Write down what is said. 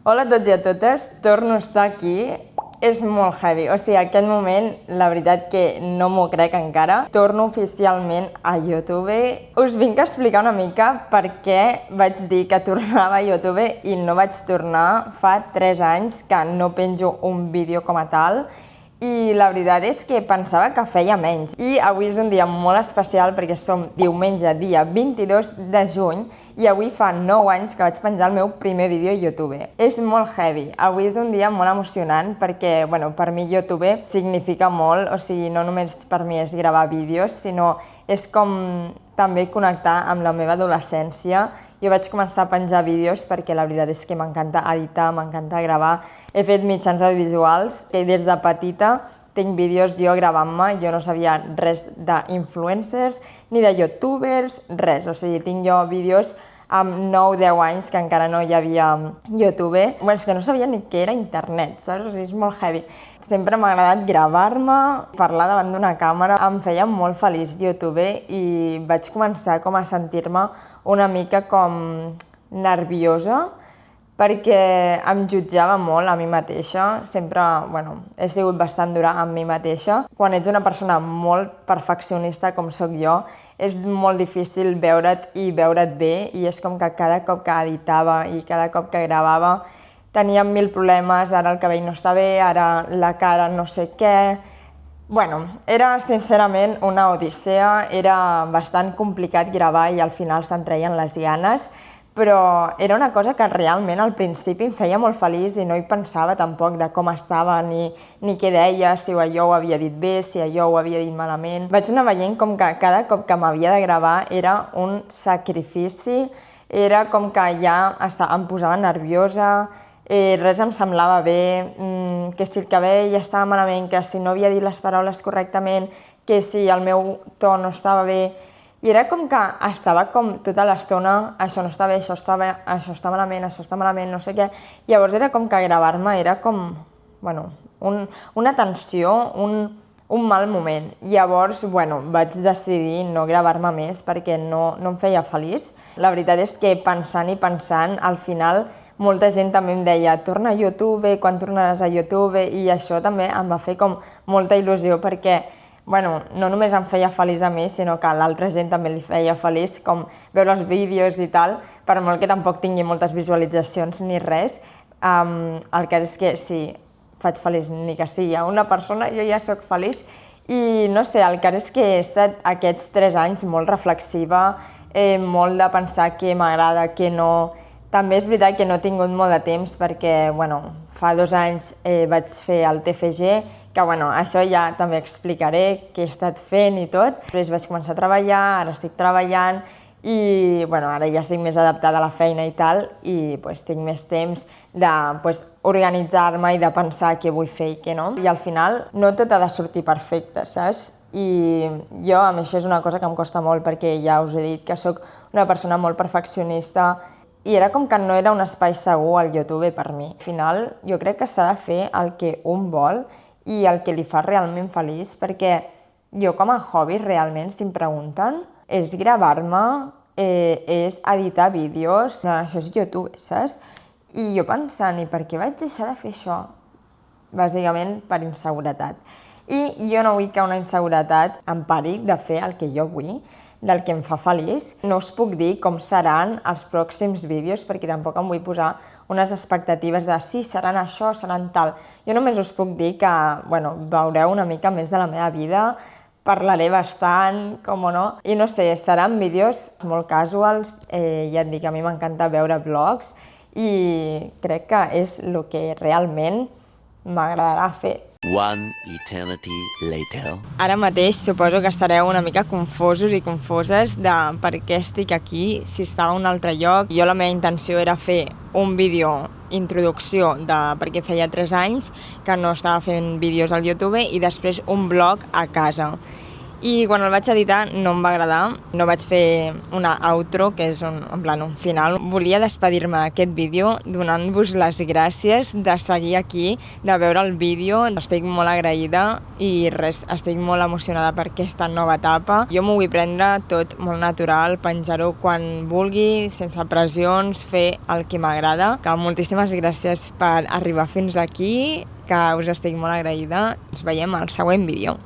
Hola a tots i a totes, torno a estar aquí. És molt heavy, o sigui, aquest moment, la veritat que no m'ho crec encara. Torno oficialment a YouTube. Us vinc a explicar una mica per què vaig dir que tornava a YouTube i no vaig tornar. Fa 3 anys que no penjo un vídeo com a tal i la veritat és que pensava que feia menys. I avui és un dia molt especial perquè som diumenge, dia 22 de juny, i avui fa 9 anys que vaig penjar el meu primer vídeo a YouTube. És molt heavy. Avui és un dia molt emocionant perquè, bueno, per mi YouTube significa molt, o sigui, no només per mi és gravar vídeos, sinó és com també connectar amb la meva adolescència. Jo vaig començar a penjar vídeos perquè la veritat és que m'encanta editar, m'encanta gravar. He fet mitjans audiovisuals i des de petita tinc vídeos jo gravant-me. Jo no sabia res d'influencers ni de youtubers, res. O sigui, tinc jo vídeos amb 9-10 anys que encara no hi havia YouTube. Bueno, és que no sabia ni què era internet, saps? O sigui, és molt heavy. Sempre m'ha agradat gravar-me, parlar davant d'una càmera. Em feia molt feliç YouTube i vaig començar com a sentir-me una mica com nerviosa perquè em jutjava molt a mi mateixa. Sempre, bueno, he sigut bastant dura amb mi mateixa. Quan ets una persona molt perfeccionista com sóc jo, és molt difícil veure't i veure't bé, i és com que cada cop que editava i cada cop que gravava tenia 1000 problemes. Ara el cabell no està bé, ara la cara no sé què. Bueno, era sincerament una odissea, era bastant complicat gravar i al final se'n treien les ganes, però era una cosa que realment al principi em feia molt feliç i no hi pensava tampoc de com estava ni què deia, si allò ho havia dit bé, si allò ho havia dit malament. Vaig anar veient com que cada cop que m'havia de gravar era un sacrifici, era com que ja em posava nerviosa, res em semblava bé, que si el cabell estava malament, que si no havia dit les paraules correctament, que si el meu to no estava bé. I era com que estava com tota l'estona, això no està bé, això està malament, no sé què. Llavors era com que gravar-me era com, bueno, una tensió, un mal moment. Llavors, bueno, vaig decidir no gravar-me més perquè no em feia feliç. La veritat és que pensant i pensant, al final molta gent també em deia torna a YouTube, quan tornaràs a YouTube? I això també em va fer com molta il·lusió perquè bueno, no només em feia feliç a mi, sinó que a l'altra gent també li feia feliç, com veure els vídeos i tal, per molt que tampoc tingui moltes visualitzacions ni res. El cas és que sí, faig feliç, ni que sigui a una persona, jo ja sóc feliç. I no sé, el cas és que he estat aquests 3 anys molt reflexiva, molt de pensar què m'agrada, què no. També és veritat que no he tingut molt de temps perquè, bueno, fa 2 anys vaig fer el TFG, que, bueno, això ja també explicaré què he estat fent i tot. Després vaig començar a treballar, ara estic treballant i, bueno, ara ja estic més adaptada a la feina i tal, i pues, tinc més temps de organitzar-me i de pensar què vull fer i què no. I al final no tot ha de sortir perfecte, saps? I jo, a més, això és una cosa que em costa molt perquè ja us he dit que sóc una persona molt perfeccionista i era com que no era un espai segur al YouTube per mi. Al final, jo crec que s'ha de fer el que un vol i el que li fa realment feliç, perquè jo com a hobby realment, si em pregunten, és gravar-me, és editar vídeos, això és YouTube, saps? I jo pensant, i per què vaig deixar de fer això? Bàsicament per inseguretat. I jo no vull que una inseguretat em pari de fer el que jo vull, del que em fa feliç. No us puc dir com seran els pròxims vídeos perquè tampoc em vull posar unes expectatives de sí, seran això, seran tal. Jo només us puc dir que, bueno, veureu una mica més de la meva vida, parlaré bastant, com o no, i no sé, seran vídeos molt casuals, ja et dic, a mi m'encanta veure vlogs i crec que és el que realment m'agradarà fer. One eternity later. Ara mateix suposo que estareu una mica confosos i confoses de per què estic aquí, si estava a un altre lloc. Jo la meva intenció era fer un vídeo introducció perquè feia 3 anys que no estava fent vídeos al YouTube i després un vlog a casa. I quan el vaig editar no em va agradar, no vaig fer una outro, que és un final. Volia despedir-me d'aquest vídeo donant-vos les gràcies de seguir aquí, de veure el vídeo. Estic molt agraïda i res, estic molt emocionada per aquesta nova etapa. Jo m'ho vull prendre tot molt natural, penjar-ho quan vulgui, sense pressions, fer el que m'agrada. Que moltíssimes gràcies per arribar fins aquí, que us estic molt agraïda. Ens veiem al següent vídeo.